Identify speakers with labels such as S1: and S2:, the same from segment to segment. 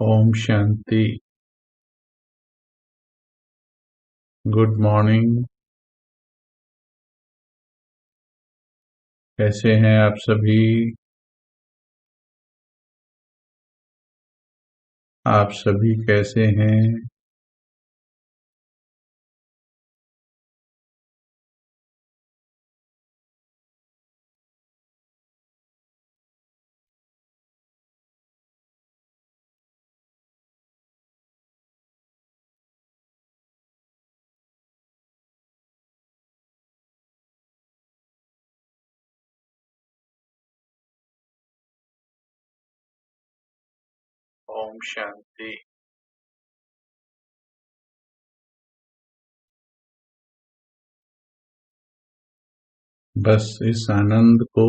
S1: Om Shanti. Good morning. कैसे हैं आप सभी? आप सभी कैसे हैं? ओम शांति। बस इस आनंद को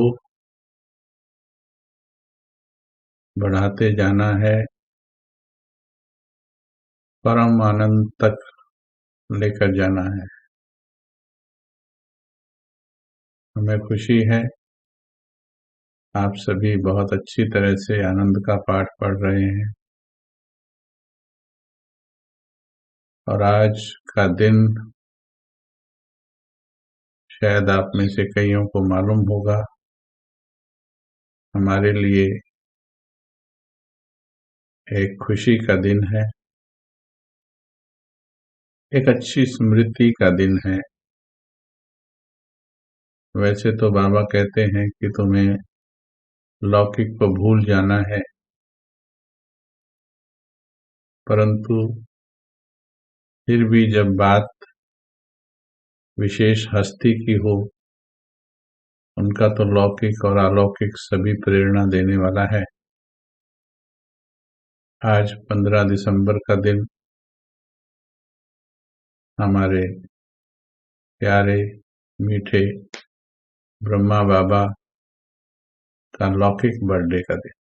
S1: बढ़ाते जाना है, परम आनंद तक लेकर जाना है। हमें खुशी है आप सभी बहुत अच्छी तरह से आनंद का पाठ पढ़ रहे हैं और आज का दिन शायद आप में से कईयों को मालूम होगा, हमारे लिए एक खुशी का दिन है, एक अच्छी स्मृति का दिन है। वैसे तो बाबा कहते हैं कि तुम्हें लौकिक को भूल जाना है, परंतु फिर भी जब बात विशेष हस्ती की हो, उनका तो लौकिक और अलौकिक सभी प्रेरणा देने वाला है। आज 15 दिसंबर का दिन हमारे प्यारे मीठे ब्रह्मा बाबा का लौकिक बर्थडे का दिन।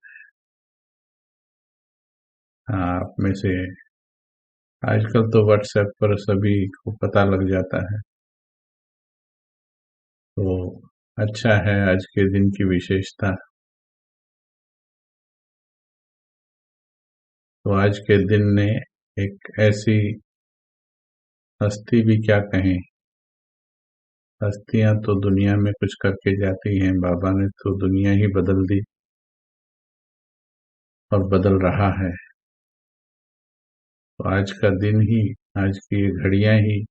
S1: हाँ, आप में से आजकल तो व्हाट्सएप पर सभी को पता लग जाता है, तो अच्छा है आज के दिन की विशेषता। तो आज के दिन ने एक ऐसी हस्ती भी क्या कहें, हस्तियां तो दुनिया में कुछ करके जाती हैं, बाबा ने तो दुनिया ही बदल दी और बदल रहा है। तो आज का दिन ही, आज की ये घड़ियां ही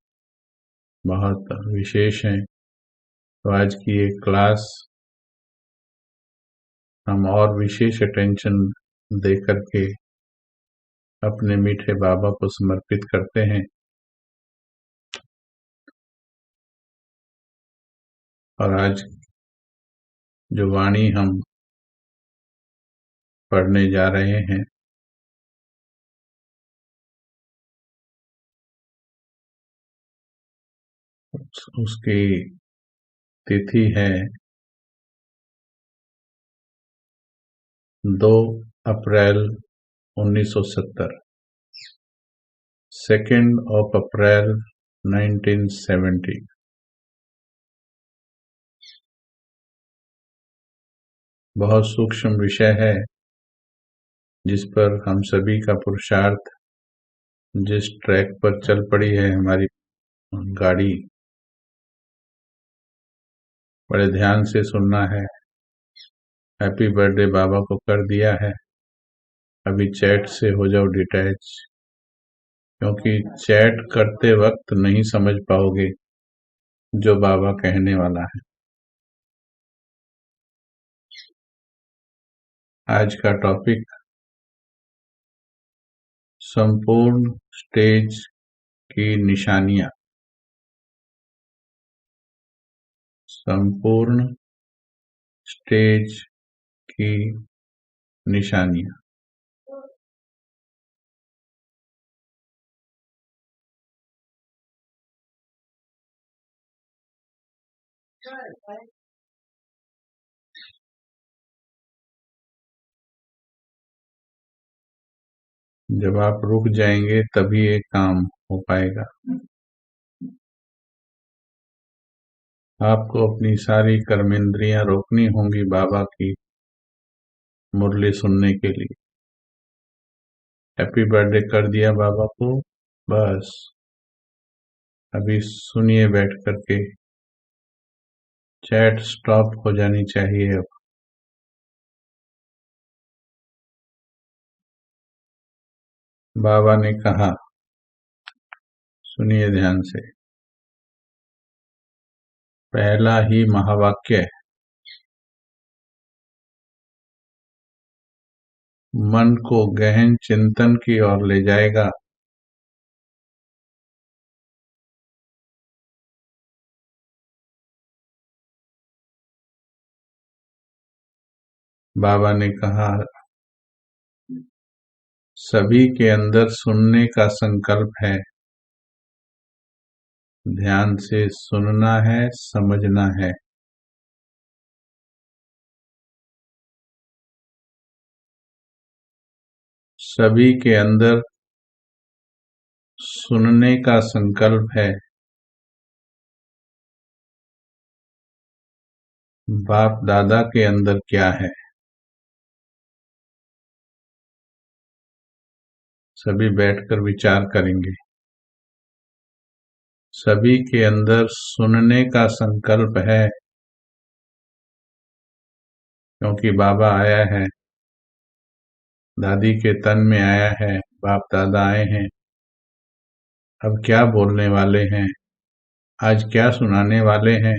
S1: बहुत विशेष हैं। तो आज की ये क्लास हम और विशेष अटेंशन दे करके अपने मीठे बाबा को समर्पित करते हैं और आज जो वाणी हम पढ़ने जा रहे हैं उसकी तिथि है 2 अप्रैल 1970, 2 अप्रैल 1970। बहुत सूक्ष्म विषय है जिस पर हम सभी का पुरुषार्थ, जिस ट्रैक पर चल पड़ी है हमारी गाड़ी, बड़े ध्यान से सुनना है। हैप्पी बर्थडे बाबा को कर दिया है, अभी चैट से हो जाओ डिटैच, क्योंकि चैट करते वक्त नहीं समझ पाओगे जो बाबा कहने वाला है। आज का टॉपिक संपूर्ण स्टेज की निशानियां। संपूर्ण स्टेज की निशानियां। जब आप रुक जाएंगे तभी ये काम हो पाएगा। आपको अपनी सारी कर्मेंद्रियां रोकनी होंगी बाबा की मुरली सुनने के लिए। हैप्पी बर्थडे कर दिया बाबा को, बस अभी सुनिए बैठ करके, चैट स्टॉप हो जानी चाहिए। अब बाबा ने कहा, सुनिए ध्यान से, पहला ही महावाक्य मन को गहन चिंतन की ओर ले जाएगा। बाबा ने कहा, सभी के अंदर सुनने का संकल्प है। ध्यान से सुनना है, समझना है। सभी के अंदर सुनने का संकल्प है। बाप दादा के अंदर क्या है? सभी बैठकर विचार करेंगे। सभी के अंदर सुनने का संकल्प है, क्योंकि बाबा आया है, दादी के तन में आया है, बाप दादा आए हैं। अब क्या बोलने वाले हैं, आज क्या सुनाने वाले हैं?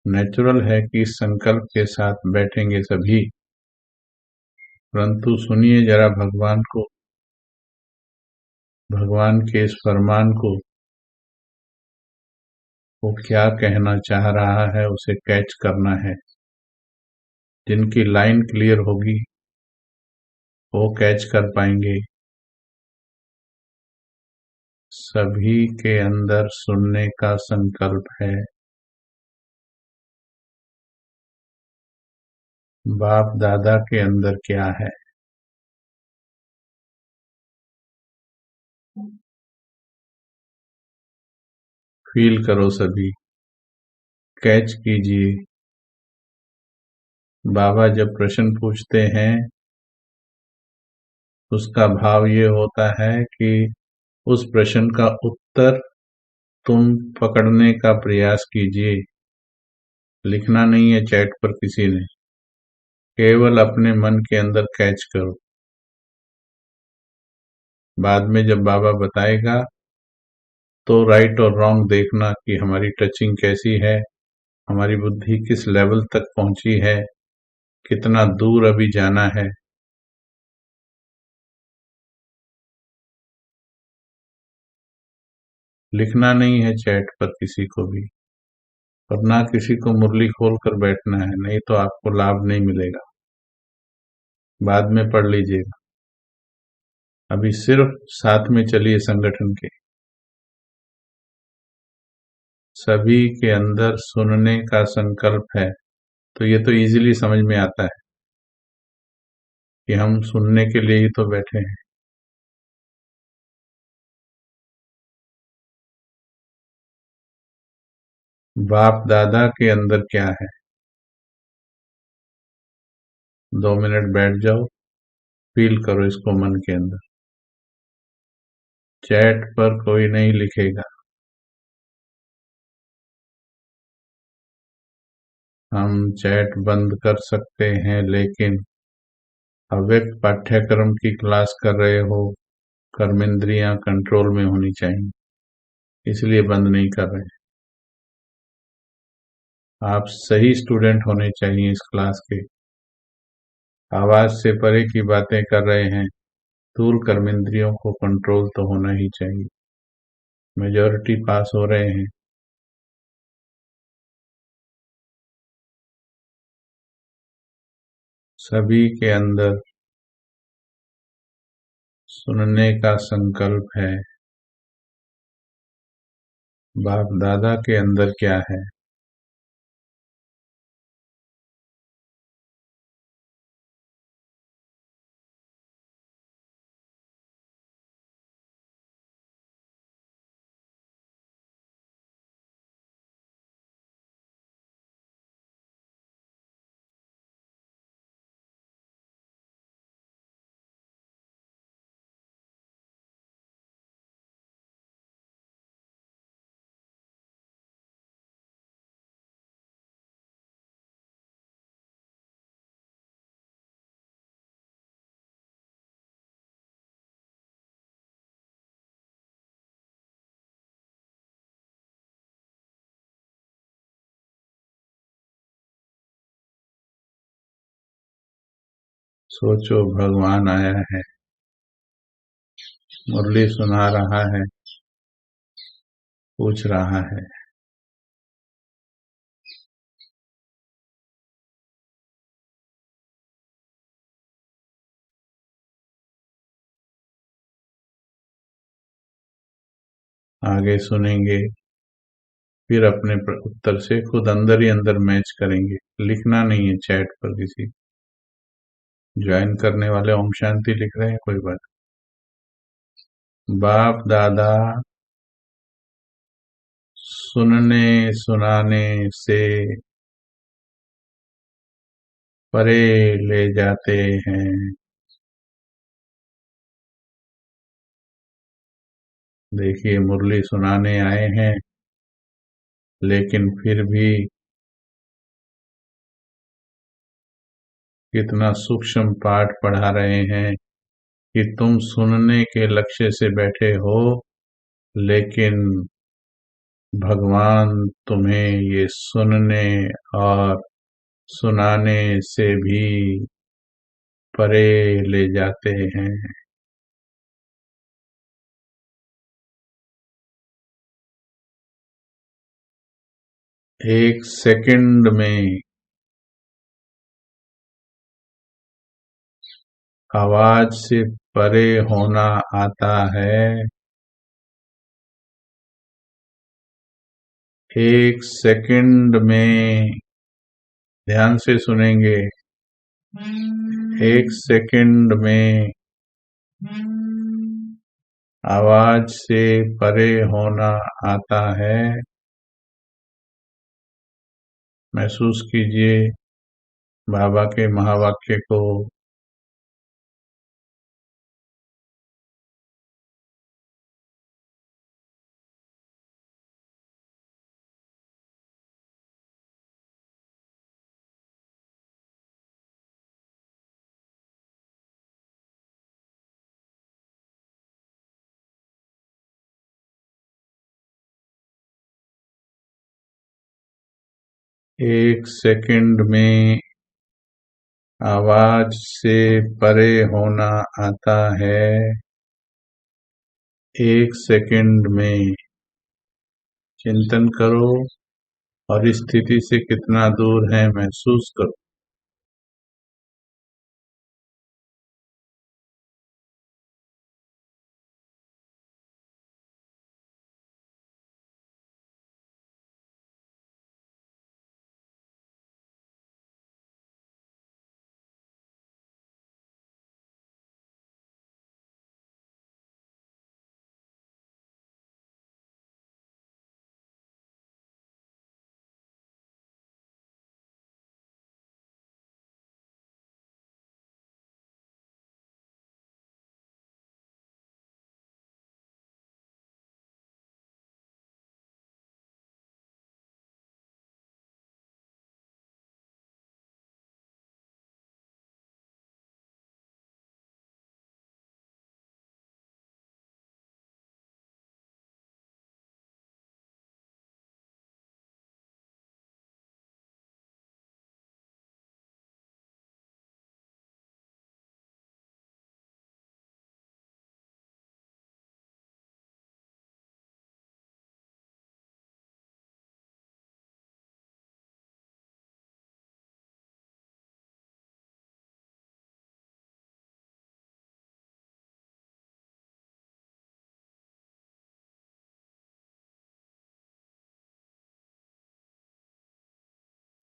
S1: नेचुरल है कि इस संकल्प के साथ बैठेंगे सभी, परंतु सुनिए जरा भगवान को, भगवान के इस फरमान को। वो क्या कहना चाह रहा है उसे कैच करना है। जिनकी लाइन क्लियर होगी वो कैच कर पाएंगे। सभी के अंदर सुनने का संकल्प है। बाप दादा के अंदर क्या है? फील करो सभी, कैच कीजिए। बाबा जब प्रश्न पूछते हैं उसका भाव ये होता है कि उस प्रश्न का उत्तर तुम पकड़ने का प्रयास कीजिए। लिखना नहीं है चैट पर किसी ने, केवल अपने मन के अंदर कैच करो। बाद में जब बाबा बताएगा तो राइट और रॉन्ग देखना कि हमारी टचिंग कैसी है, हमारी बुद्धि किस लेवल तक पहुंची है, कितना दूर अभी जाना है। लिखना नहीं है चैट पर किसी को भी, और ना किसी को मुरली खोल कर बैठना है, नहीं तो आपको लाभ नहीं मिलेगा। बाद में पढ़ लीजिएगा, अभी सिर्फ साथ में चलिए संगठन के। सभी के अंदर सुनने का संकल्प है, तो ये तो इजीली समझ में आता है कि हम सुनने के लिए ही तो बैठे हैं। बाप दादा के अंदर क्या है? 2 मिनट बैठ जाओ, फील करो इसको मन के अंदर। चैट पर कोई नहीं लिखेगा, हम चैट बंद कर सकते हैं, लेकिन अव्यक्त पाठ्यक्रम की क्लास कर रहे हो, कर्मेंद्रियां कंट्रोल में होनी चाहिए, इसलिए बंद नहीं कर रहे। आप सही स्टूडेंट होने चाहिए इस क्लास के। आवाज से परे की बातें कर रहे हैं, स्थूल कर्मेंद्रियों को कंट्रोल तो होना ही चाहिए। मेजॉरिटी पास हो रहे हैं। सभी के अंदर सुनने का संकल्प है। बाप दादा के अंदर क्या है? सोचो, भगवान आया है, मुरली सुना रहा है, पूछ रहा है। आगे सुनेंगे, फिर अपने उत्तर से खुद अंदर ही अंदर मैच करेंगे। लिखना नहीं है चैट पर, किसी ज्वाइन करने वाले ओम शांति लिख रहे हैं, कोई बात। बाप दादा सुनने सुनाने से परे ले जाते हैं। देखिए, मुरली सुनाने आए हैं, लेकिन फिर भी कितना सूक्ष्म पाठ पढ़ा रहे हैं कि तुम सुनने के लक्ष्य से बैठे हो, लेकिन भगवान तुम्हें ये सुनने और सुनाने से भी परे ले जाते हैं। एक सेकंड में आवाज से परे होना आता है। एक सेकंड में, ध्यान से सुनेंगे, एक सेकंड में आवाज से परे होना आता है। महसूस कीजिए बाबा के महावाक्य को। एक सेकंड में आवाज से परे होना आता है। एक सेकंड में चिंतन करो और इस स्थिति से कितना दूर है महसूस करो।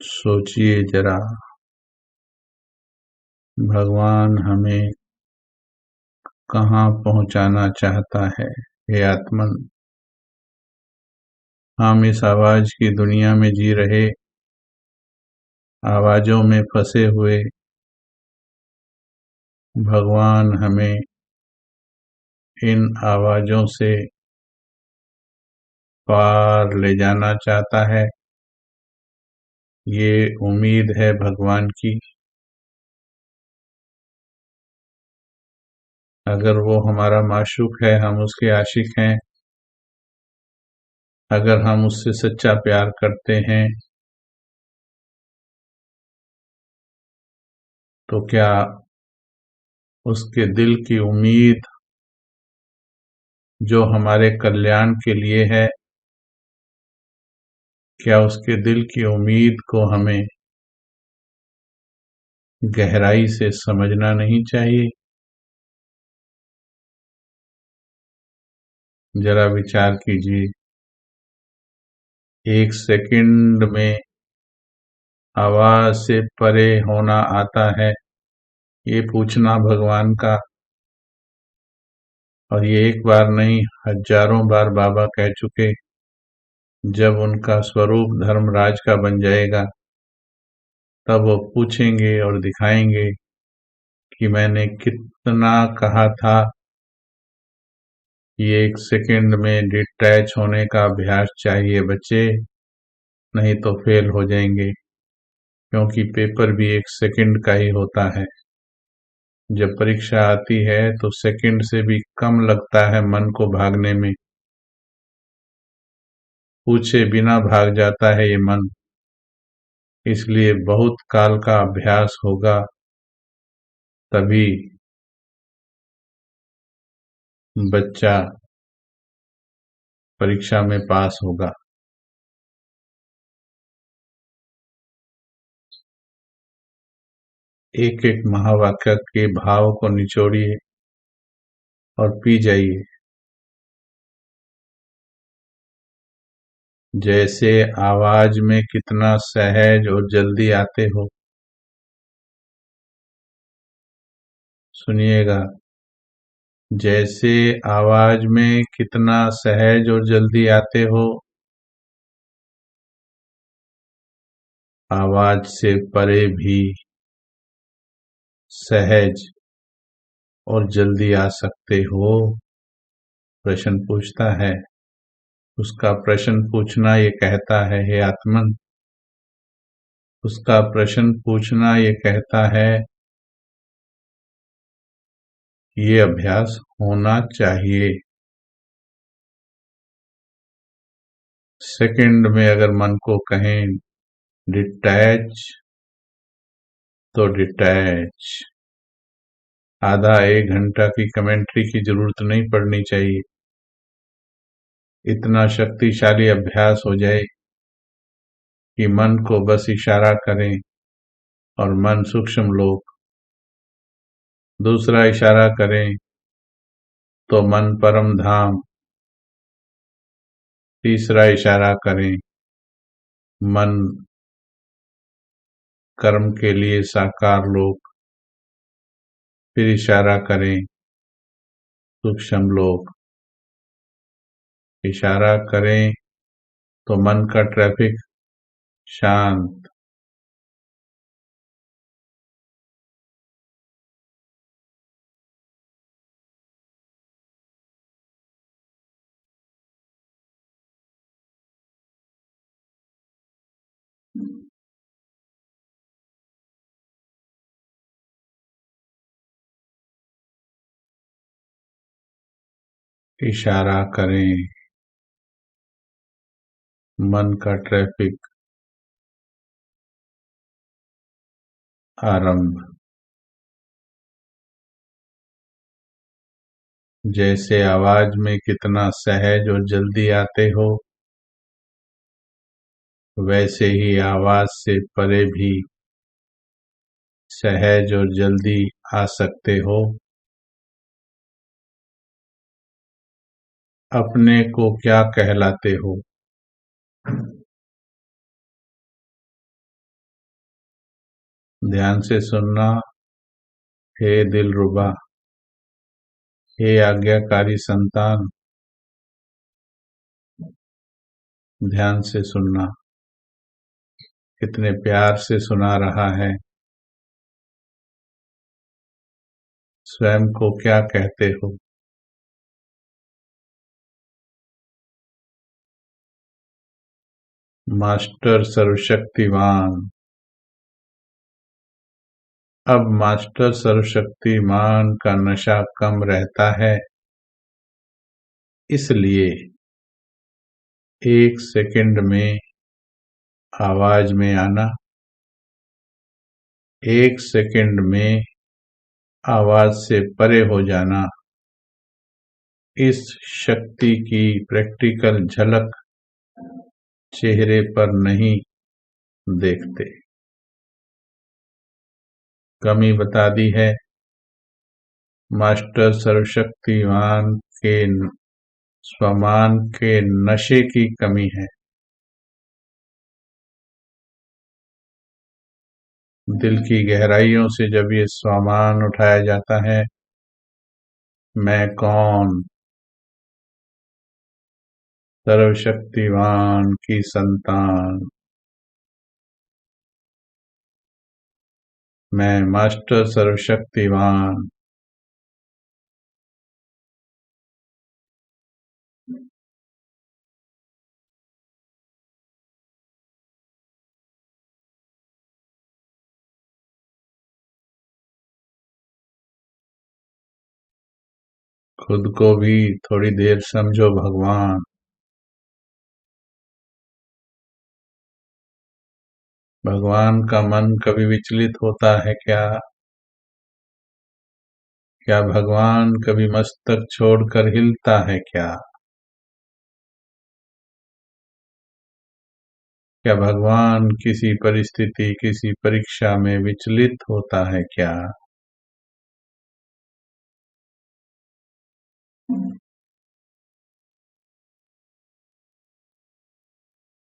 S1: सोचिए जरा, भगवान हमें कहाँ पहुंचाना चाहता है। हे आत्मन, हम इस आवाज की दुनिया में जी रहे, आवाजों में फंसे हुए। भगवान हमें इन आवाजों से पार ले जाना चाहता है। ये उम्मीद है भगवान की। अगर वो हमारा माशूक है, हम उसके आशिक हैं, अगर हम उससे सच्चा प्यार करते हैं, तो क्या उसके दिल की उम्मीद जो हमारे कल्याण के लिए है, क्या उसके दिल की उम्मीद को हमें गहराई से समझना नहीं चाहिए? जरा विचार कीजिए, 1 सेकंड में आवाज से परे होना आता है, ये पूछना भगवान का। और ये एक बार नहीं, हजारों बार बाबा कह चुके। जब उनका स्वरूप धर्मराज का बन जाएगा, तब वो पूछेंगे और दिखाएंगे कि मैंने कितना कहा था। ये 1 सेकंड में डिटैच होने का अभ्यास चाहिए बच्चे, नहीं तो फेल हो जाएंगे। क्योंकि पेपर भी 1 सेकंड का ही होता है। जब परीक्षा आती है तो सेकंड से भी कम लगता है मन को भागने में। पूछे बिना भाग जाता है ये मन। इसलिए बहुत काल का अभ्यास होगा, तभी बच्चा परीक्षा में पास होगा। एक एक महावाक्य के भाव को निचोड़िए और पी जाइए। जैसे आवाज में कितना सहज और जल्दी आते हो। सुनिएगा, जैसे आवाज में कितना सहज और जल्दी आते हो, आवाज से परे भी सहज और जल्दी आ सकते हो। प्रश्न पूछता है, उसका प्रश्न पूछना ये कहता है, हे आत्मन। उसका प्रश्न पूछना ये कहता है, ये अभ्यास होना चाहिए। सेकंड में अगर मन को कहें डिटैच, तो डिटैच। आधा 1 घंटा की कमेंट्री की जरूरत नहीं पड़नी चाहिए। इतना शक्तिशाली अभ्यास हो जाए कि मन को बस इशारा करें और मन सूक्ष्म लोक, दूसरा इशारा करें तो मन परम धाम, तीसरा इशारा करें मन कर्म के लिए साकार लोक, फिर इशारा करें सूक्ष्म लोक। इशारा करें तो मन का ट्रैफिक शांत। इशारा करें, मन का ट्रैफिक आरंभ। जैसे आवाज में कितना सहज और जल्दी आते हो, वैसे ही आवाज से परे भी सहज और जल्दी आ सकते हो। अपने को क्या कहलाते हो? ध्यान से सुनना, हे दिलरुबा, हे आज्ञाकारी संतान। ध्यान से सुनना, कितने प्यार से सुना रहा है। स्वयं को क्या कहते हो? मास्टर सर्वशक्तिमान। अब मास्टर सर्वशक्तिमान का नशा कम रहता है, इसलिए 1 सेकंड में आवाज में आना, 1 सेकंड में आवाज से परे हो जाना, इस शक्ति की प्रैक्टिकल झलक चेहरे पर नहीं देखते। कमी बता दी है। मास्टर सर्वशक्तिमान के स्वमान के नशे की कमी है। दिल की गहराइयों से जब ये स्वमान उठाया जाता है, मैं कौन, सर्वशक्तिमान की संतान, मैं मास्टर सर्वशक्तिमान, खुद को भी थोड़ी देर समझो भगवान। भगवान का मन कभी विचलित होता है क्या? क्या भगवान कभी मस्तक छोड़कर हिलता है क्या? क्या भगवान किसी परिस्थिति, किसी परीक्षा में विचलित होता है क्या?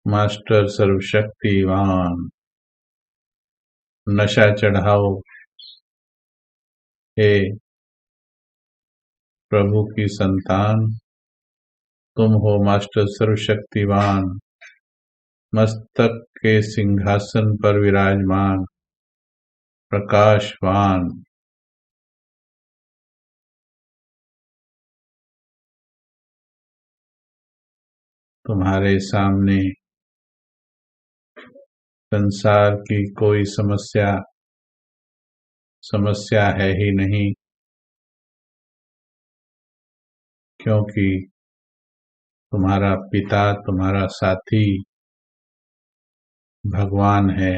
S1: मास्टर सर्वशक्तिवान, नशा चढ़ाओ, हे प्रभु की संतान, तुम हो मास्टर सर्वशक्तिवान, मस्तक के सिंहासन पर विराजमान, प्रकाशवान। तुम्हारे सामने संसार की कोई समस्या है ही नहीं, क्योंकि तुम्हारा पिता, तुम्हारा साथी भगवान है।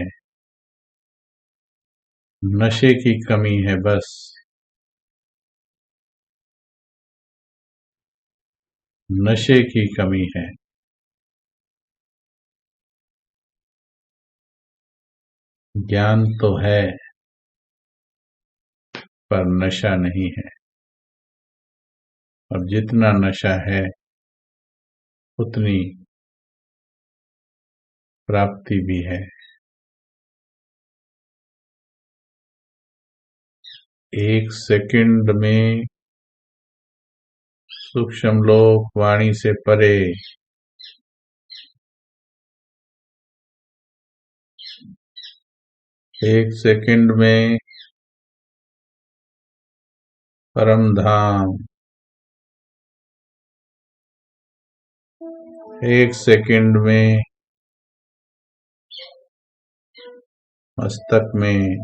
S1: नशे की कमी है बस, नशे की कमी है। ज्ञान तो है पर नशा नहीं है, और जितना नशा है उतनी प्राप्ति भी है। एक सेकंड में सूक्ष्म लोक वाणी से परे, एक सेकंड में परम धाम, एक सेकंड में मस्तक में,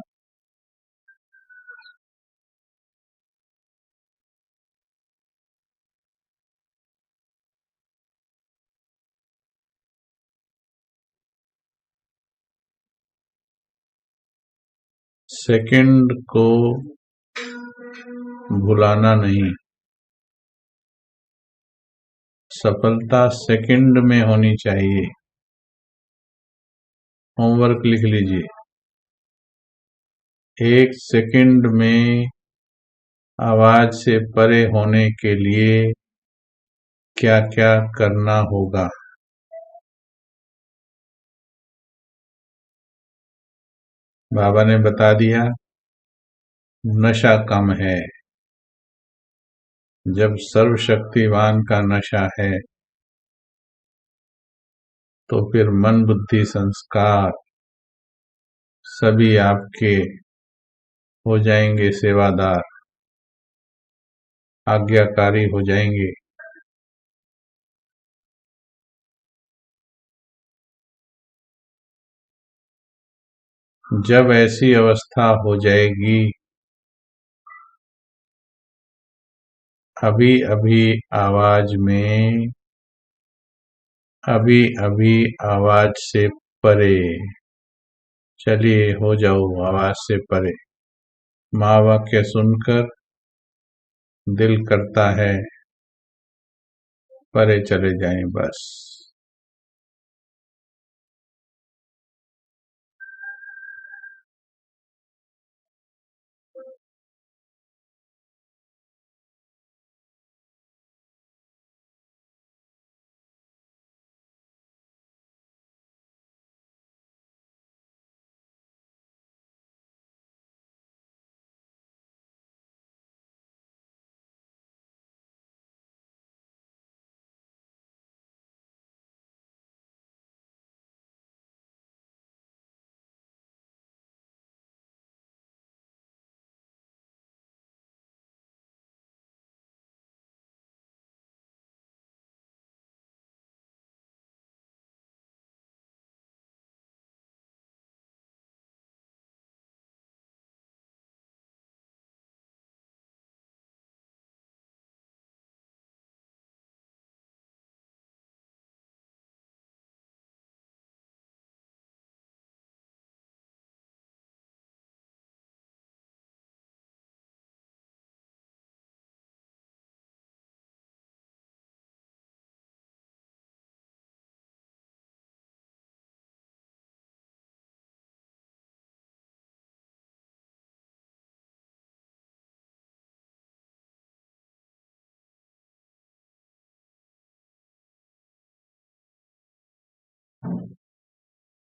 S1: सेकंड को भुलाना नहीं। सफलता सेकंड में होनी चाहिए। होमवर्क लिख लीजिए। एक सेकंड में आवाज से परे होने के लिए क्या क्या करना होगा? बाबा ने बता दिया, नशा कम है। जब सर्वशक्तिवान का नशा है तो फिर मन बुद्धि संस्कार सभी आपके हो जाएंगे सेवादार, आज्ञाकारी हो जाएंगे। जब ऐसी अवस्था हो जाएगी, अभी अभी आवाज में, अभी अभी आवाज से परे, चलिए हो जाओ आवाज से परे। माँ वाक्य सुनकर दिल करता है परे चले जाएं बस।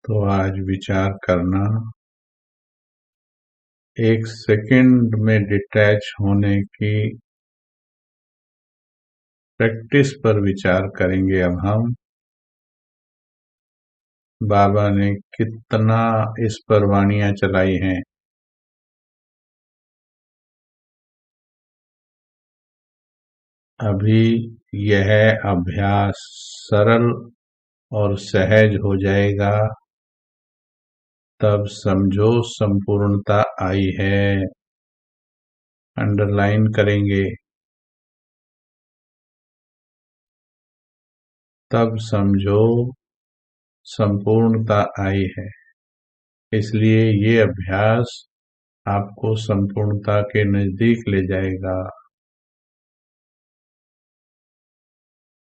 S1: तो आज विचार करना, एक सेकंड में डिटैच होने की प्रैक्टिस पर विचार करेंगे। अब हम बाबा ने कितना इस पर वाणियां चलाई हैं। अभी यह अभ्यास सरल और सहज हो जाएगा, तब समझो संपूर्णता आई है। अंडरलाइन करेंगे, तब समझो संपूर्णता आई है। इसलिए ये अभ्यास आपको संपूर्णता के नजदीक ले जाएगा।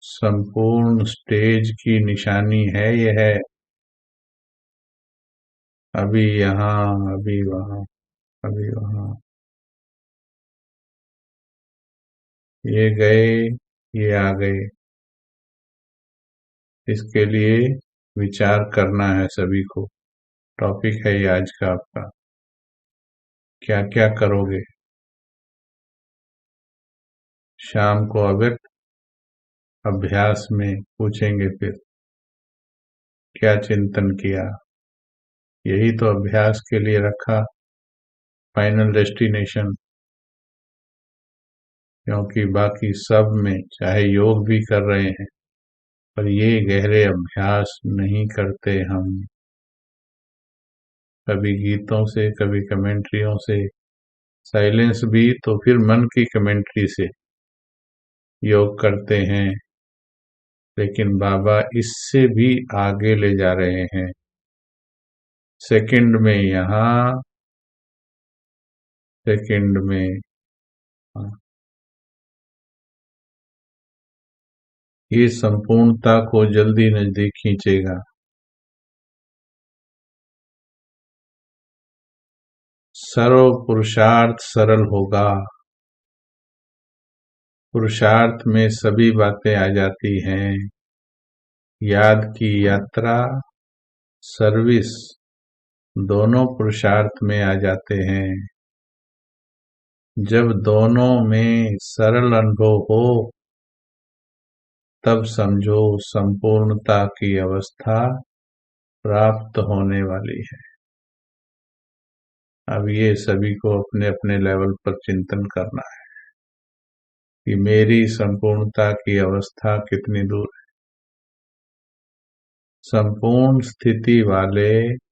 S1: संपूर्ण स्टेज की निशानी है यह। अभी यहाँ, अभी वहाँ, अभी वहाँ, ये गए, ये आ गए। इसके लिए विचार करना है सभी को। टॉपिक है ये आज का आपका। क्या क्या करोगे? शाम को अव्यक्त अभ्यास में पूछेंगे फिर क्या चिंतन किया। यही तो अभ्यास के लिए रखा, फाइनल डेस्टिनेशन। क्योंकि बाकी सब में चाहे योग भी कर रहे हैं, पर ये गहरे अभ्यास नहीं करते हम। कभी गीतों से, कभी कमेंट्रियों से, साइलेंस भी तो फिर मन की कमेंट्री से योग करते हैं। लेकिन बाबा इससे भी आगे ले जा रहे हैं। सेकंड में यहाँ, सेकंड में वहाँ। ये संपूर्णता को जल्दी नजदीक खींचेगा। सर्व पुरुषार्थ सरल होगा। पुरुषार्थ में सभी बातें आ जाती हैं। याद की यात्रा, सर्विस, दोनों पुरुषार्थ में आ जाते हैं। जब दोनों में सरल अनुभव हो, तब समझो संपूर्णता की अवस्था प्राप्त होने वाली है। अब ये सभी को अपने अपने लेवल पर चिंतन करना है कि मेरी संपूर्णता की अवस्था कितनी दूर है। संपूर्ण स्थिति वाले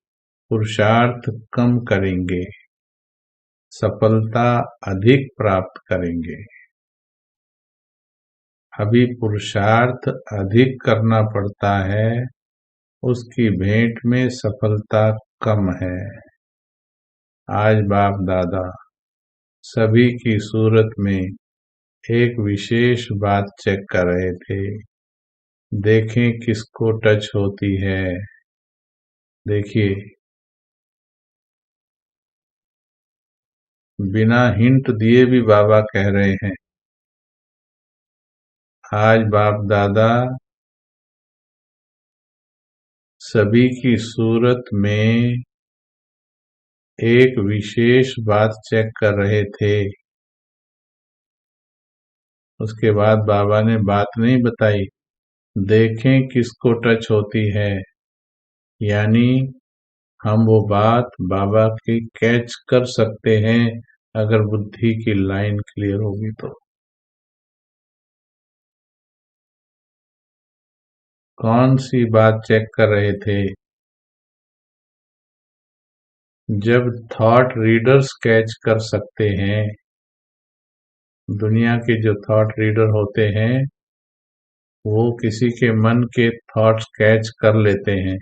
S1: पुरुषार्थ कम करेंगे, सफलता अधिक प्राप्त करेंगे। अभी पुरुषार्थ अधिक करना पड़ता है, उसकी भेंट में सफलता कम है। आज बाप दादा सभी की सूरत में एक विशेष बात चेक कर रहे थे। देखें किसको टच होती है। देखिए, बिना हिंट दिए भी बाबा कह रहे हैं। आज बाप दादा सभी की सूरत में एक विशेष बात चेक कर रहे थे। उसके बाद बाबा ने बात नहीं बताई। देखें किसको टच होती है, यानी हम वो बात बाबा की कैच कर सकते हैं अगर बुद्धि की लाइन क्लियर होगी तो। कौन सी बात चेक कर रहे थे? जब थॉट रीडर्स कैच कर सकते हैं, दुनिया के जो थॉट रीडर होते हैं वो किसी के मन के थॉट्स कैच कर लेते हैं।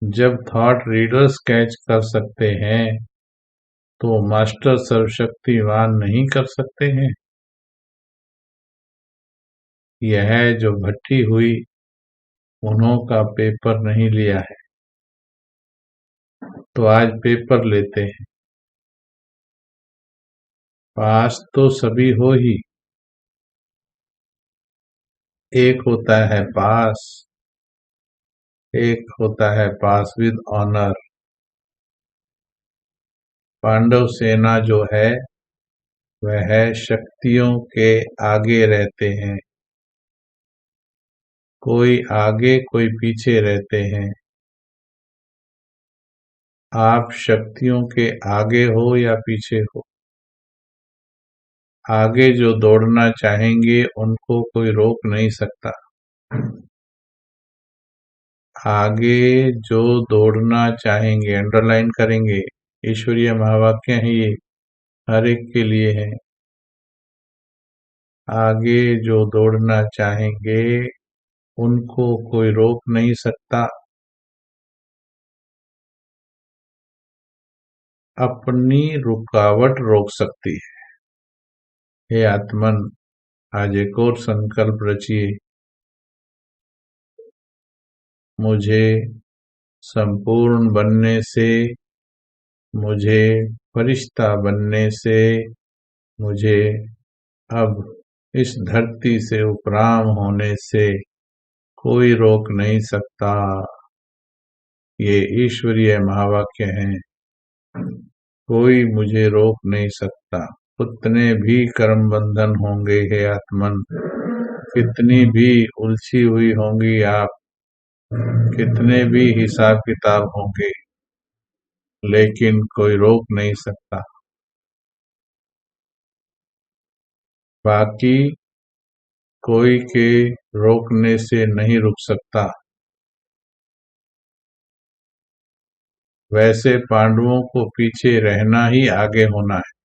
S1: जब थॉट रीडर्स कैच कर सकते हैं तो मास्टर सर्वशक्तिवान नहीं कर सकते हैं। यह जो भट्टी हुई, उन्हों का पेपर नहीं लिया है, तो आज पेपर लेते हैं। पास तो सभी हो ही, एक होता है पास, एक होता है पास विद ऑनर। पांडव सेना जो है वह शक्तियों के आगे रहते हैं, कोई आगे कोई पीछे रहते हैं। आप शक्तियों के आगे हो या पीछे हो, आगे जो दौड़ना चाहेंगे उनको कोई रोक नहीं सकता। आगे जो दौड़ना चाहेंगे, अंडरलाइन करेंगे, ईश्वरीय महावाक्य है ये, हर एक के लिए है। आगे जो दौड़ना चाहेंगे उनको कोई रोक नहीं सकता। अपनी रुकावट रोक सकती है। हे आत्मन, आज एक और संकल्प रचिए, मुझे संपूर्ण बनने से, मुझे फरिश्ता बनने से, मुझे अब इस धरती से उपराम होने से कोई रोक नहीं सकता। ये ईश्वरीय महावाक्य हैं, कोई मुझे रोक नहीं सकता। कितने भी कर्म बंधन होंगे हे आत्मन, कितनी भी उलझी हुई होंगी आप, कितने भी हिसाब किताब होंगे, लेकिन कोई रोक नहीं सकता। बाकी कोई के रोकने से नहीं रुक सकता। वैसे पांडवों को पीछे रहना ही आगे होना है।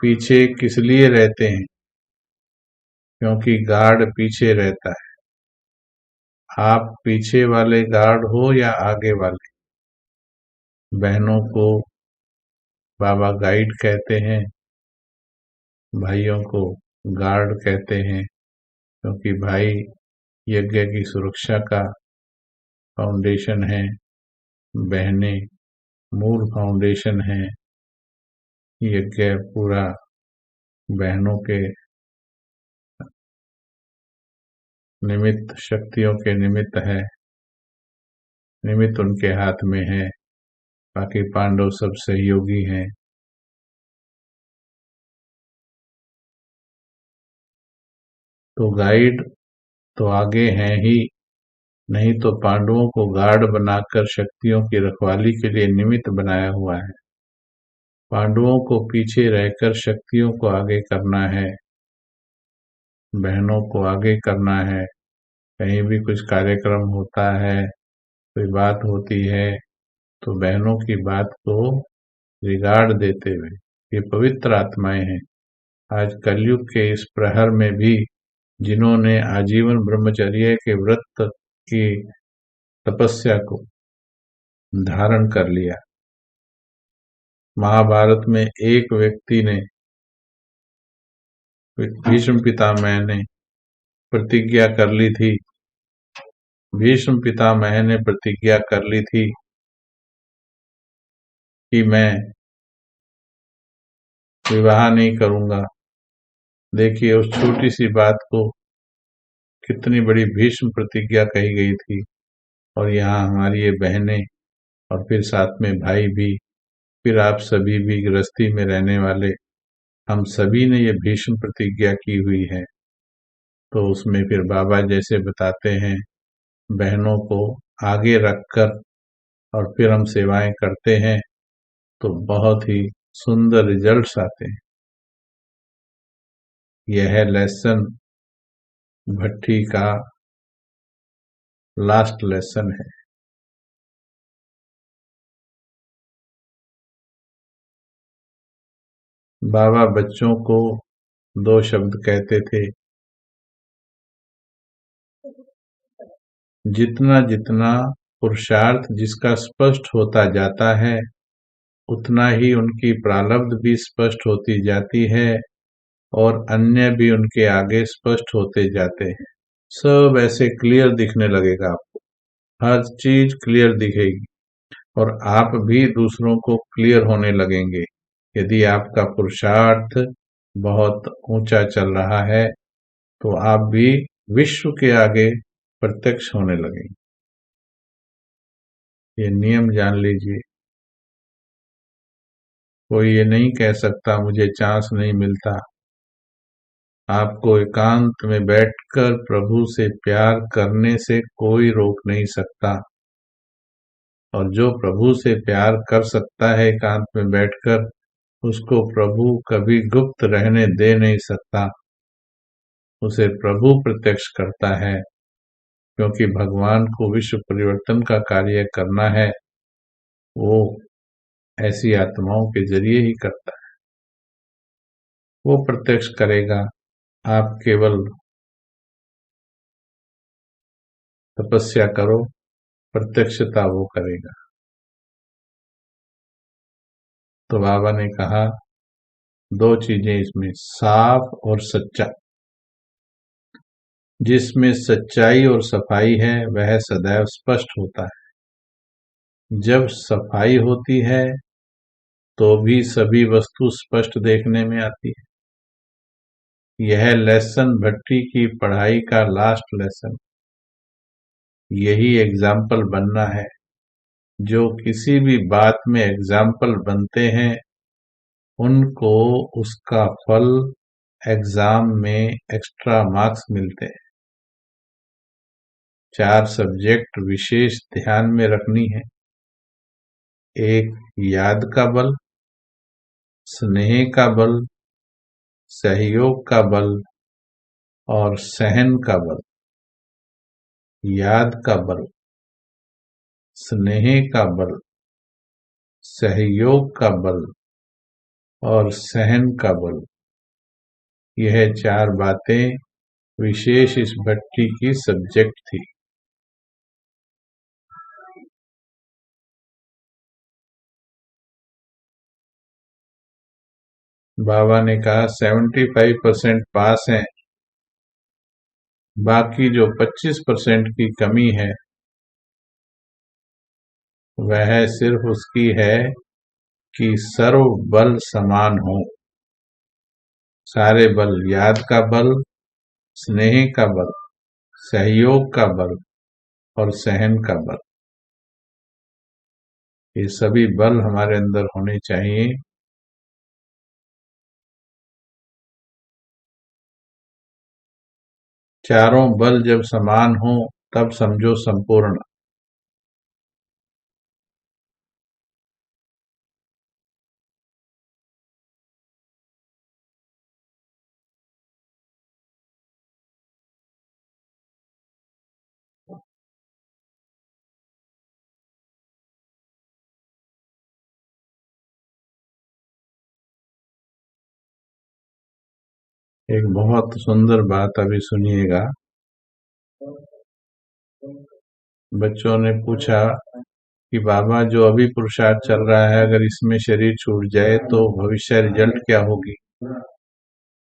S1: पीछे किस लिए रहते हैं? क्योंकि गार्ड पीछे रहता है। आप पीछे वाले गार्ड हो या आगे वाले? बहनों को बाबा गाइड कहते हैं, भाइयों को गार्ड कहते हैं, क्योंकि भाई यज्ञ की सुरक्षा का फाउंडेशन है, बहनें मूल फाउंडेशन है। यज्ञ पूरा बहनों के निमित्त, शक्तियों के निमित्त है, निमित्त उनके हाथ में है, बाकी पांडव सब सहयोगी हैं। तो गाइड तो आगे हैं ही, नहीं तो पांडवों को गार्ड बनाकर शक्तियों की रखवाली के लिए निमित्त बनाया हुआ है। पांडवों को पीछे रहकर शक्तियों को आगे करना है, बहनों को आगे करना है। कहीं भी कुछ कार्यक्रम होता है, कोई बात होती है, तो बहनों की बात को रिगार्ड देते हुए, ये पवित्र आत्माएं हैं। आज कलयुग के इस प्रहर में भी जिन्होंने आजीवन ब्रह्मचर्य के व्रत की तपस्या को धारण कर लिया। महाभारत में एक व्यक्ति ने, भीष्म पितामह ने प्रतिज्ञा कर ली थी, भीष्म पितामह ने प्रतिज्ञा कर ली थी कि मैं विवाह नहीं करूंगा। देखिए उस छोटी सी बात को कितनी बड़ी भीष्म प्रतिज्ञा कही गई थी। और यहाँ हमारी ये बहनें और फिर साथ में भाई भी, फिर आप सभी भी गृहस्थी में रहने वाले, हम सभी ने ये भीष्म प्रतिज्ञा की हुई है। तो उसमें फिर बाबा जैसे बताते हैं, बहनों को आगे रखकर और फिर हम सेवाएं करते हैं तो बहुत ही सुंदर रिजल्ट्स आते हैं। यह लेसन भट्टी का लास्ट लेसन है। बाबा बच्चों को 2 शब्द कहते थे, जितना जितना पुरुषार्थ जिसका स्पष्ट होता जाता है, उतना ही उनकी प्रारब्ध भी स्पष्ट होती जाती है और अन्य भी उनके आगे स्पष्ट होते जाते हैं। सब ऐसे क्लियर दिखने लगेगा आपको, हर चीज क्लियर दिखेगी और आप भी दूसरों को क्लियर होने लगेंगे। यदि आपका पुरुषार्थ बहुत ऊंचा चल रहा है तो आप भी विश्व के आगे प्रत्यक्ष होने लगेंगे। ये नियम जान लीजिए। कोई ये नहीं कह सकता मुझे चांस नहीं मिलता। आपको एकांत में बैठकर प्रभु से प्यार करने से कोई रोक नहीं सकता, और जो प्रभु से प्यार कर सकता है एकांत में बैठकर, उसको प्रभु कभी गुप्त रहने दे नहीं सकता। उसे प्रभु प्रत्यक्ष करता है, क्योंकि भगवान को विश्व परिवर्तन का कार्य करना है। वो ऐसी आत्माओं के जरिए ही करता है। वो प्रत्यक्ष करेगा। आप केवल तपस्या करो, प्रत्यक्षता वो करेगा। तो बाबा ने कहा दो चीजें इसमें, साफ और सच्चा। जिसमें सच्चाई और सफाई है वह सदैव स्पष्ट होता है। जब सफाई होती है तो भी सभी वस्तु स्पष्ट देखने में आती है। यह लेसन भट्टी की पढ़ाई का लास्ट लेसन। यही एग्जाम्पल बनना है। जो किसी भी बात में एग्जाम्पल बनते हैं उनको उसका फल एग्जाम में एक्स्ट्रा मार्क्स मिलते हैं। 4 सब्जेक्ट विशेष ध्यान में रखनी है। एक, याद का बल, स्नेह का बल, सहयोग का बल और सहन का बल। याद का बल, स्नेह का बल, सहयोग का बल और सहन का बल, यह 4 बातें विशेष इस भट्टी की सब्जेक्ट थी। बाबा ने कहा 75% पास हैं, बाकी जो 25% की कमी है वह सिर्फ उसकी है कि सर्व बल समान हो। सारे बल, याद का बल, स्नेह का बल, सहयोग का बल और सहन का बल, ये सभी बल हमारे अंदर होने चाहिए। चारों बल जब समान हो तब समझो संपूर्ण। एक बहुत सुंदर बात अभी सुनिएगा। बच्चों ने पूछा कि बाबा जो अभी पुरुषार्थ चल रहा है अगर इसमें शरीर छूट जाए तो भविष्य रिजल्ट क्या होगी।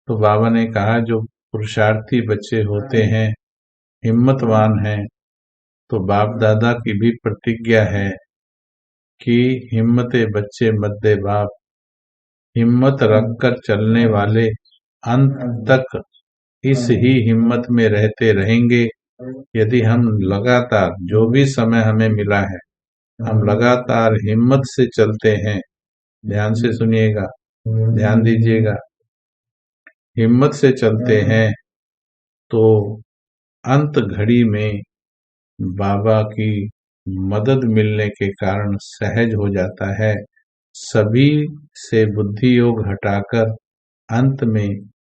S1: तो बाबा ने कहा जो पुरुषार्थी बच्चे होते हैं, हिम्मतवान हैं, तो बाप दादा की भी प्रतिज्ञा है कि हिम्मते बच्चे मत दे बाप। हिम्मत रखकर चलने वाले अंत तक इस ही हिम्मत में रहते रहेंगे। यदि हम लगातार, जो भी समय हमें मिला है, हम लगातार हिम्मत से चलते हैं। ध्यान से सुनिएगा, ध्यान दीजिएगा। हिम्मत से चलते हैं तो अंत घड़ी में बाबा की मदद मिलने के कारण सहज हो जाता है। सभी से बुद्धि योग हटाकर अंत में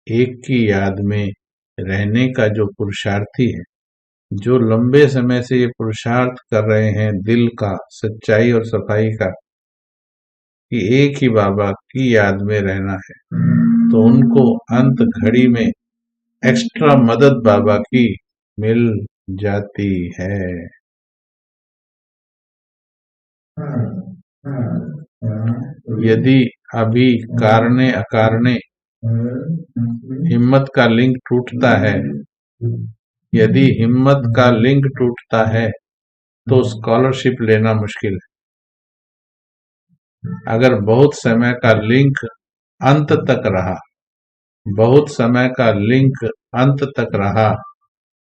S1: एक की याद में रहने का जो पुरुषार्थी है, जो लंबे समय से ये पुरुषार्थ कर रहे हैं दिल का, सच्चाई और सफाई का, कि एक ही बाबा की याद में रहना है, तो उनको अंत घड़ी में एक्स्ट्रा मदद बाबा की मिल जाती है। यदि अभी कारणे अकारणे हिम्मत का लिंक टूटता है, यदि हिम्मत का लिंक टूटता है तो स्कॉलरशिप लेना मुश्किल है। अगर बहुत समय का लिंक अंत तक रहा, बहुत समय का लिंक अंत तक रहा,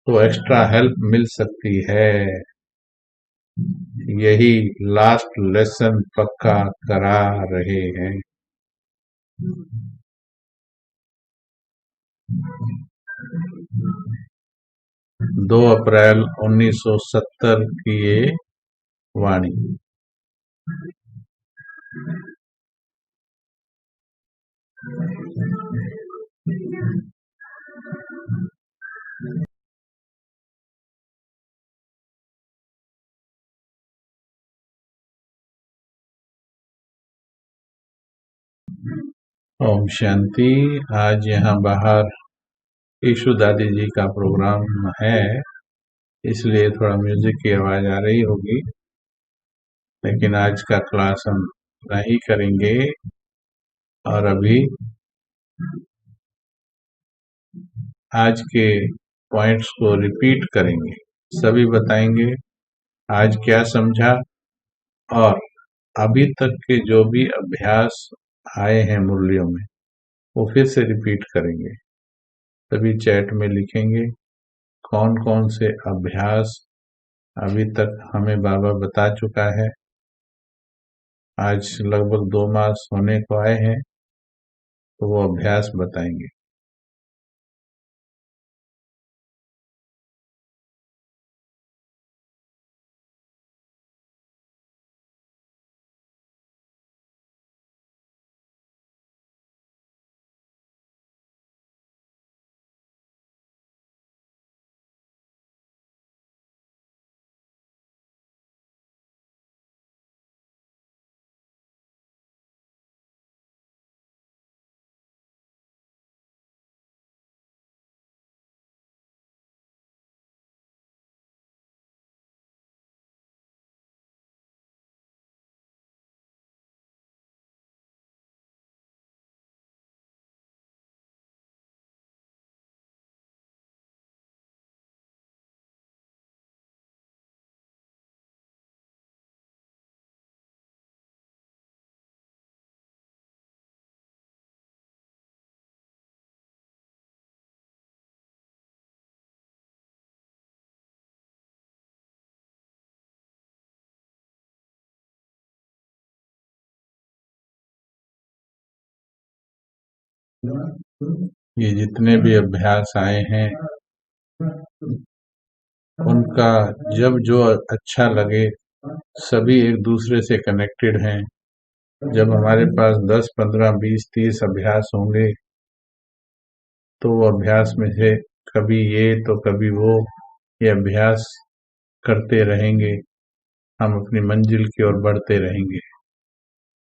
S1: तो एक्स्ट्रा हेल्प मिल सकती है। यही लास्ट लेसन पक्का करा रहे हैं। 2 अप्रैल 1970 की ये वाणी। ओम शांति। आज यहाँ बाहर ईशु दादी जी का प्रोग्राम है, इसलिए थोड़ा म्यूजिक की आवाज आ रही होगी, लेकिन आज का क्लास हम नहीं करेंगे। और अभी आज के पॉइंट्स को रिपीट करेंगे, सभी बताएंगे आज क्या समझा, और अभी तक के जो भी अभ्यास आए हैं मुरलियों में वो फिर से रिपीट करेंगे। सभी चैट में लिखेंगे कौन कौन से अभ्यास अभी तक हमें बाबा बता चुका है। आज लगभग 2 मास होने को आए हैं, तो वो अभ्यास बताएंगे। ये जितने भी अभ्यास आए हैं उनका जब जो अच्छा लगे, सभी एक दूसरे से कनेक्टेड हैं। जब हमारे पास 10, 15, 20, 30 अभ्यास होंगे तो वो अभ्यास में से कभी ये तो कभी वो, ये अभ्यास करते रहेंगे, हम अपनी मंजिल की ओर बढ़ते रहेंगे।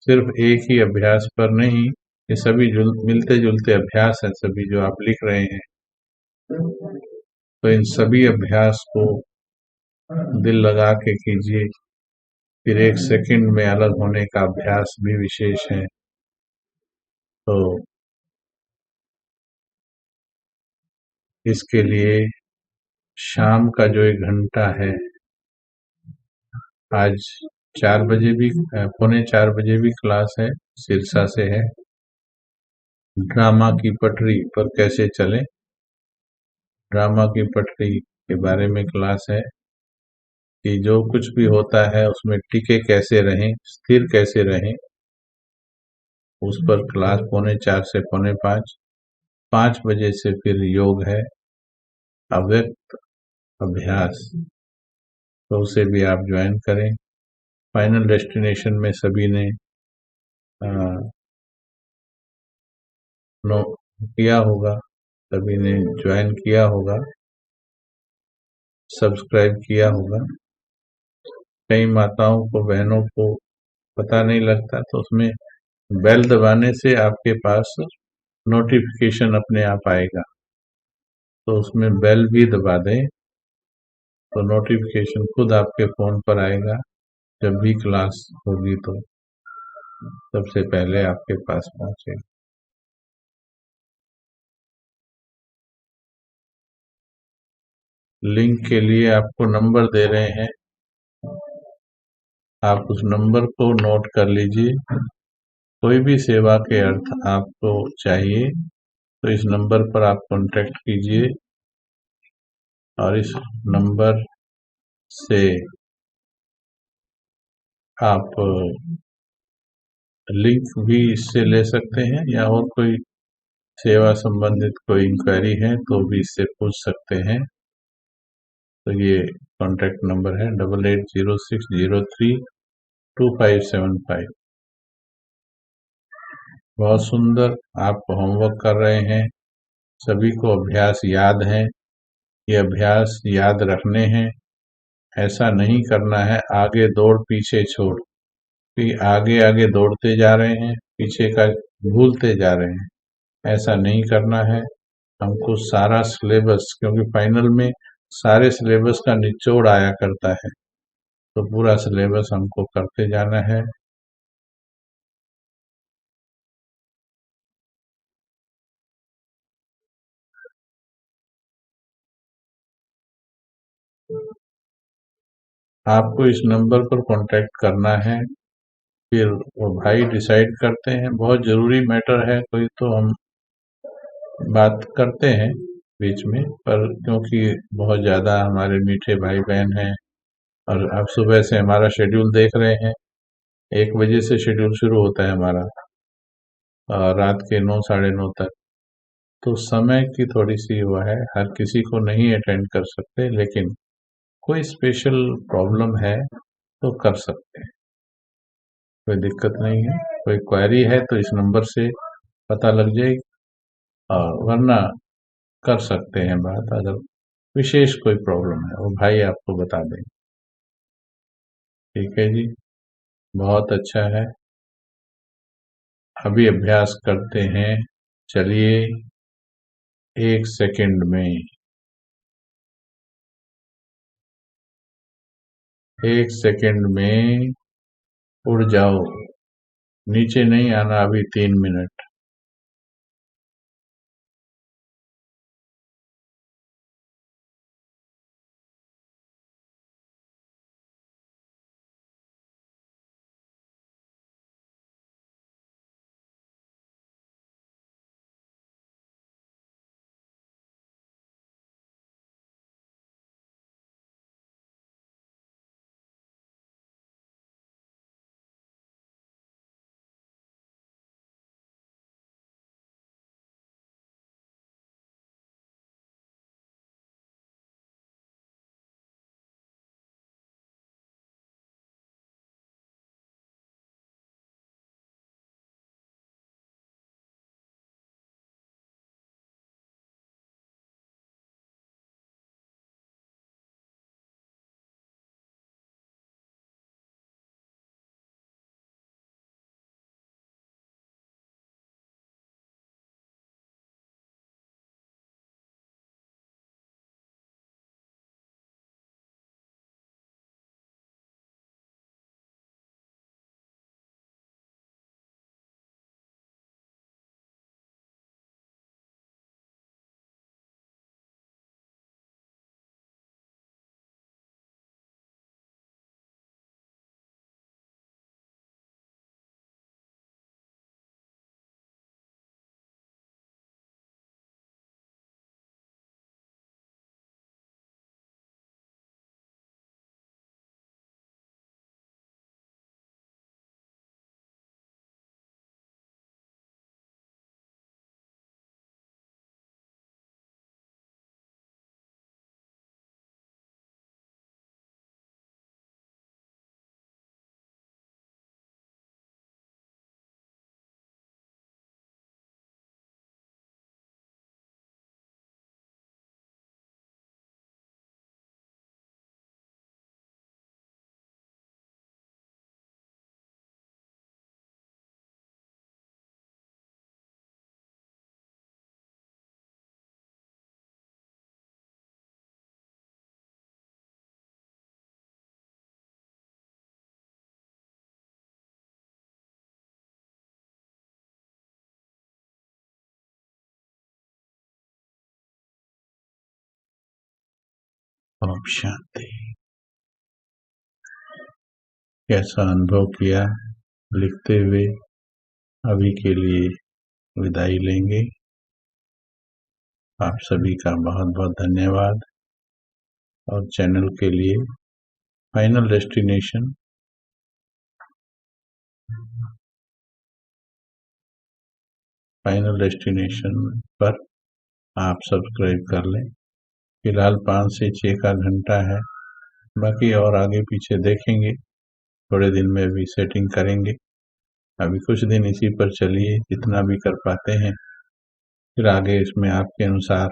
S1: सिर्फ एक ही अभ्यास पर नहीं, ये सभी मिलते जुलते अभ्यास हैं, सभी जो आप लिख रहे हैं। तो इन सभी अभ्यास को दिल लगा के कीजिए। फिर 1 सेकंड में अलग होने का अभ्यास भी विशेष है। तो इसके लिए शाम का जो 1 घंटा है, आज 4 बजे भी, 3:45 बजे भी क्लास है, सिरसा से है। ड्रामा की पटरी पर कैसे चलें, ड्रामा की पटरी के बारे में क्लास है कि जो कुछ भी होता है उसमें टिके कैसे रहें, स्थिर कैसे रहें, उस पर क्लास 4:45 से 4:45। 5 बजे से फिर योग है, अव्यक्त अभ्यास, तो उसे भी आप ज्वाइन करें। फाइनल डेस्टिनेशन में सभी ने नो किया होगा, सभी ने ज्वाइन किया होगा, सब्सक्राइब किया होगा। कई माताओं को, बहनों को पता नहीं लगता, तो उसमें बेल दबाने से आपके पास नोटिफिकेशन अपने आप आएगा, तो उसमें बेल भी दबा दें तो नोटिफिकेशन खुद आपके फोन पर आएगा। जब भी क्लास होगी तो सबसे पहले आपके पास पहुंचेगा। लिंक के लिए आपको नंबर दे रहे हैं, आप उस नंबर को नोट कर लीजिए। कोई भी सेवा के अर्थ आपको चाहिए तो इस नंबर पर आप कांटेक्ट कीजिए। और इस नंबर से आप लिंक भी इससे ले सकते हैं, या और कोई सेवा संबंधित कोई इंक्वायरी है तो भी इससे पूछ सकते हैं। तो ये कॉन्टैक्ट नंबर है 8806032575। बहुत सुंदर, आप होमवर्क कर रहे हैं, सभी को अभ्यास याद है, ये अभ्यास याद रखने हैं। ऐसा नहीं करना है आगे दौड़ पीछे छोड़, कि आगे आगे दौड़ते जा रहे हैं, पीछे का भूलते जा रहे हैं। ऐसा नहीं करना है। हमको सारा सिलेबस, क्योंकि फाइनल में सारे सिलेबस का निचोड़ आया करता है, तो पूरा सिलेबस हमको करते जाना है। आपको इस नंबर पर कांटेक्ट करना है, फिर वो भाई डिसाइड करते हैं। बहुत जरूरी मैटर है कोई तो हम बात करते हैं बीच में, पर क्योंकि बहुत ज्यादा हमारे मीठे भाई बहन हैं, और अब सुबह से हमारा शेड्यूल देख रहे हैं, 1 बजे से शेड्यूल शुरू होता है हमारा, और रात के 9 साढ़े 9 तक। तो समय की थोड़ी सी वो है, हर किसी को नहीं अटेंड कर सकते, लेकिन कोई स्पेशल प्रॉब्लम है तो कर सकते हैं, कोई दिक्कत नहीं है। कोई क्वेरी है तो इस नंबर से पता लग जाएगी, और वरना कर सकते हैं बात, अगर विशेष कोई प्रॉब्लम है वो भाई आपको बता देंगे। ठीक है जी, बहुत अच्छा है। अभी अभ्यास करते हैं। चलिए, 1 सेकंड में, 1 सेकंड में उड़ जाओ, नीचे नहीं आना अभी 3 मिनट। ओम शांति। कैसा अनुभव किया, लिखते हुए अभी के लिए विदाई लेंगे। आप सभी का बहुत बहुत धन्यवाद। और चैनल के लिए फाइनल डेस्टिनेशन पर आप सब्सक्राइब कर लें। फिलहाल 5 से 6 का घंटा है, बाकी और आगे पीछे देखेंगे, थोड़े दिन में भी सेटिंग करेंगे। अभी कुछ दिन इसी पर चलिए, जितना भी कर पाते हैं, फिर आगे इसमें आपके अनुसार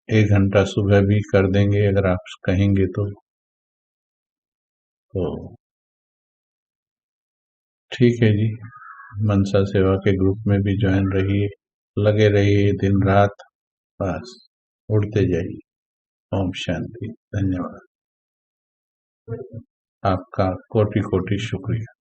S1: 1 घंटा सुबह भी कर देंगे अगर आप कहेंगे तो ठीक है जी। मनसा सेवा के ग्रुप में भी ज्वाइन रहिए, लगे रहिए दिन रात, बस उड़ते जाइए। ओम शांति। धन्यवाद। आपका कोटि कोटि शुक्रिया।